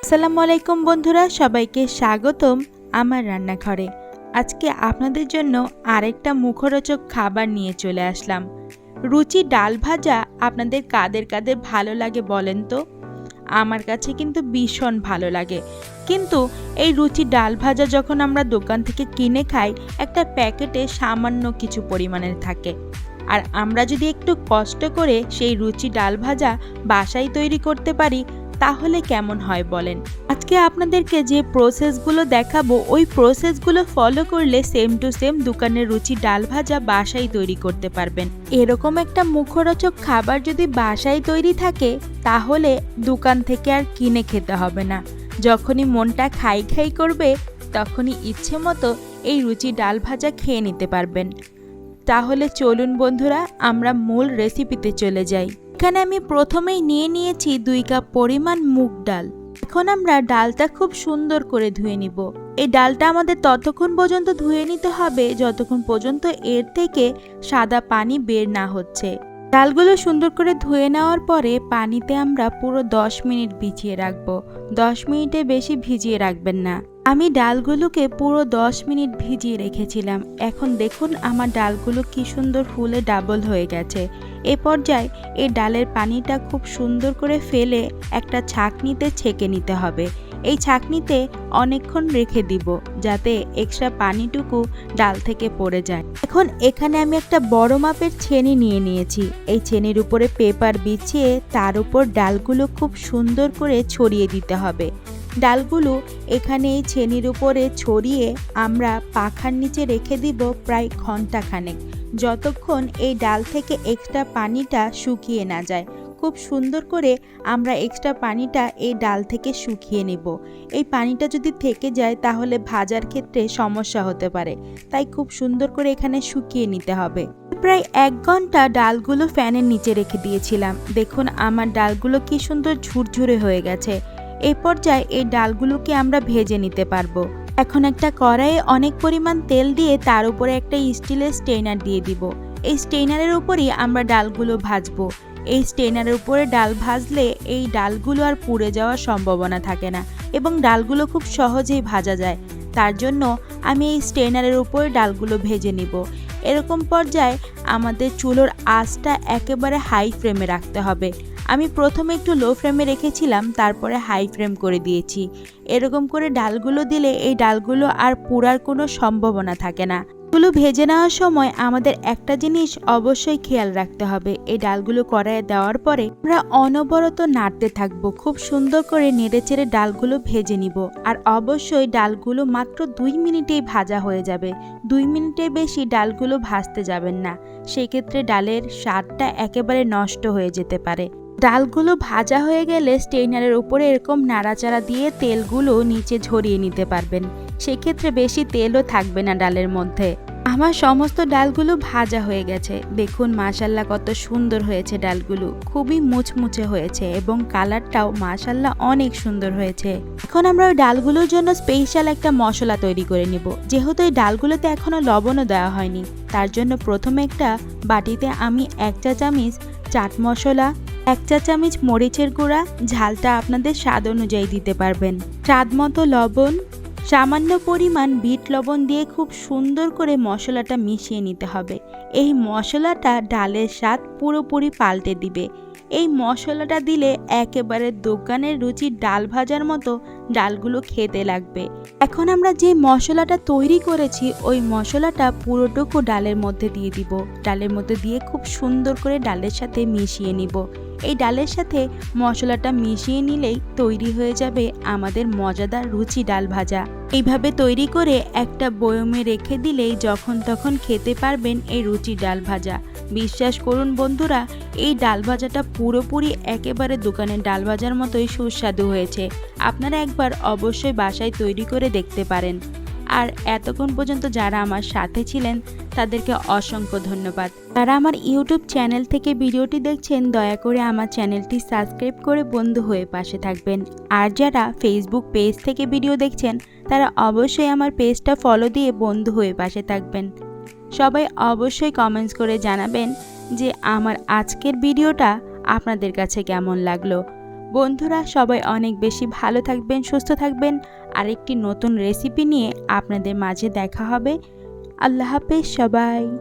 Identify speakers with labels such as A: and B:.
A: আসসালামু আলাইকুম বন্ধুরা, সবাইকে স্বাগতম আমার রান্নাঘরে। আজকে আপনাদের জন্য আরেকটা মুখরোচক খাবার নিয়ে চলে আসলাম। রুচি ডাল ভাজা আপনাদের কাদের কাদের ভালো লাগে বলেন তো? আমার কাছে কিন্তু ভীষণ ভালো লাগে। কিন্তু এই রুচি ডাল ভাজা যখন আমরা দোকান থেকে কিনে খাই, একটা প্যাকেটে সামান্য কিছু পরিমাণের থাকে। আর আমরা যদি একটু কষ্ট করে সেই রুচি ডাল ভাজা বাসায় তৈরি করতে পারি, তাহলে কেমন হয় বলেন? আজকে আপনাদেরকে যে প্রসেসগুলো দেখাবো, ওই প্রসেসগুলো ফলো করলে সেম টু সেম দোকানের রুচি ডাল ভাজা বাসায় তৈরি করতে পারবেন। এরকম একটা মুখরোচক খাবার যদি বাসায় তৈরি থাকে, তাহলে দোকান থেকে আর কিনে খেতে হবে না। যখনই মনটা খাই খাই করবে, তখনই ইচ্ছে মতো এই রুচি ডাল ভাজা খেয়ে নিতে পারবেন। তাহলে চলুন বন্ধুরা, আমরা মূল রেসিপিতে চলে যাই। এখানে আমি প্রথমেই নিয়ে নিয়েছি 2 কাপ পরিমাণ মুগ ডাল। এখন আমরা ডালটা খুব সুন্দর করে ধুয়ে নিব। এই ডালটা আমাদের ততক্ষণ পর্যন্ত ধুয়ে নিতে হবে যতক্ষণ পর্যন্ত এর থেকে সাদা পানি বের না হচ্ছে। ডালগুলো সুন্দর করে ধুয়ে নেওয়ার পরে পানিতে আমরা পুরো 10 মিনিট ভিজিয়ে রাখবো। 10 মিনিটের বেশি ভিজিয়ে রাখবেন না। আমি ডালগুলোকে পুরো 10 মিনিট ভিজিয়ে রেখেছিলাম। এখন দেখুন আমার ডালগুলো কি সুন্দর ফুলে ডাবল হয়ে গেছে। এ পর্যায়ে এই ডালের পানিটা খুব সুন্দর করে ফেলে একটা ছাঁকনিতে ছেঁকে নিতে হবে। এই ছাঁকনিতে অনেকক্ষণ রেখে দিব যাতে এক্সট্রা পানিটুকু ডাল থেকে পড়ে যায়। এখন এখানে আমি একটা বড় মাপের ছেনি নিয়ে নিয়েছি। এই ছেনির উপরে পেপার বিছিয়ে তার উপর ডালগুলো খুব সুন্দর করে ছড়িয়ে দিতে হবে। ডালগুলো এখানে এই ছেনির উপরে ছড়িয়ে আমরা পাখার নিচে রেখে দিব প্রায় ঘন্টাখানেক, যতক্ষণ এই ডাল থেকে এক্সট্রা পানিটা শুকিয়ে না যায়। খুব সুন্দর করে আমরা এক্সট্রা পানিটা এই ডাল থেকে শুকিয়ে নেব। এই পানিটা যদি থেকে যায় তাহলে ভাজার ক্ষেত্রে সমস্যা হতে পারে, তাই খুব সুন্দর করে এখানে শুকিয়ে নিতে হবে। প্রায় 1 ঘন্টা ডালগুলো ফ্যানের নিচে রেখে দিয়েছিলাম। দেখুন আমার ডালগুলো কি সুন্দর ঝুরঝুরে হয়ে গেছে। এই পর্যায়ে এই ডালগুলোকে আমরা ভেজে নিতে পারবো। এখন একটা কড়াইয়ে অনেক পরিমাণ তেল দিয়ে তার উপরে একটা স্টিলের স্টেইনার দিয়ে দিব। এই স্টেইনারের উপরই আমরা ডালগুলো ভাজবো। এই স্টেইনারের উপরে ডাল ভাজলে এই ডালগুলো আর পুড়ে যাওয়ার সম্ভাবনা থাকে না এবং ডালগুলো খুব সহজেই ভাজা যায়। তার জন্য আমি এই স্টেইনারের উপরে ডালগুলো ভেজে নিব। এরকম পর্যায়ে আমাদের চুলোর আঁচটা একেবারে হাই ফ্লেমে রাখতে হবে। আমি প্রথমে একটু লো ফ্লেমে রেখেছিলাম, তারপরে হাই ফ্লেম করে দিয়েছি। এরকম করে ডালগুলো দিলে এই ডালগুলো আর পুড়ার কোনো সম্ভাবনা থাকে না। এগুলো ভেজে নেওয়ার সময় আমাদের একটা জিনিস অবশ্যই খেয়াল রাখতে হবে, এই ডালগুলো কড়াইয়ে দেওয়ার পরে আমরা অনবরত নাড়তে থাকবো। খুব সুন্দর করে নেড়েচেড়ে ডালগুলো ভেজে নিব। আর অবশ্যই ডালগুলো মাত্র 2 মিনিটেই ভাজা হয়ে যাবে। 2 মিনিটের বেশি ডালগুলো ভাজতে যাবেন না, সেক্ষেত্রে ডালের স্বাদটা একেবারে নষ্ট হয়ে যেতে পারে। ডালগুলো ভাজা হয়ে গেলে স্টেইনারের উপরে এরকম নাড়াচাড়া দিয়ে তেলগুলো নিচে ঝরিয়ে নিতে পারবেন। সেক্ষেত্রে বেশি তেলও থাকবে না ডালের মধ্যে। আমার সমস্ত ডালগুলো ভাজা হয়ে গেছে। দেখুন মাশাল্লাহ কত সুন্দর হয়েছে ডালগুলো, খুবই মুচমুচে হয়েছে এবং কালারটাও মাশাল্লাহ অনেক সুন্দর হয়েছে। এখন আমরা ওই ডালগুলোর জন্য স্পেশাল একটা মশলা তৈরি করে নিব। যেহেতু এই ডালগুলোতে এখনো লবণও দেওয়া হয়নি, তার জন্য প্রথমে একটা বাটিতে আমি 1 চা চামচ চাট মশলা, 1 চা চামচ মরিচের গুঁড়া, ঝালটা আপনাদের স্বাদ অনুযায়ী দিতে পারবেন, স্বাদ মতো লবণ, সামান্য পরিমাণ বিট লবণ দিয়ে খুব সুন্দর করে মশলাটা মিশিয়ে নিতে হবে। এই মশলাটা ডালের স্বাদ পুরোপুরি পাল্টে দিবে। এই মশলাটা দিলে একেবারে দোকানের রুচি ডাল ভাজার মতো ডালগুলো খেতে লাগবে। এখন আমরা যে মশলাটা তৈরি করেছি ওই মশলাটা পুরোটুকু ডালের মধ্যে দিয়ে দিব। ডালের মধ্যে দিয়ে খুব সুন্দর করে ডালের সাথে মিশিয়ে নিব। এই ডালের সাথে মশলাটা মিশিয়ে নিলেই তৈরি হয়ে যাবে আমাদের মজাদার রুচি ডাল ভাজা। এইভাবে তৈরি করে একটা বয়মে রেখে দিলেই যখন তখন খেতে পারবেন এই রুচি ডাল ভাজা। বিশ্বাস করুন বন্ধুরা, এই ডাল ভাজাটা পুরোপুরি একেবারে দোকানের ডাল ভাজার মতোই সুস্বাদু হয়েছে। আপনারা একবার অবশ্যই বাসায় তৈরি করে দেখতে পারেন। আর এতক্ষণ পর্যন্ত যারা আমার সাথে ছিলেন তাদেরকে অসংখ্য ধন্যবাদ। যারা আমার ইউটিউব চ্যানেল থেকে ভিডিওটি দেখছেন, দয়া করে আমার চ্যানেলটি সাবস্ক্রাইব করে বন্ধু হয়ে পাশে থাকবেন। আর যারা ফেসবুক পেজ থেকে ভিডিও দেখছেন তারা অবশ্যই আমার পেজটা ফলো দিয়ে বন্ধু হয়ে পাশে থাকবেন। সবাই অবশ্যই কমেন্টস করে জানাবেন যে আমার আজকের ভিডিওটা আপনাদের কাছে কেমন লাগলো। বন্ধুরা সবাই অনেক বেশি ভালো থাকবেন, সুস্থ থাকবেন। আরেকটি নতুন রেসিপি নিয়ে আপনাদের মাঝে দেখা হবে। আল্লাহ হাফেজ সবাই।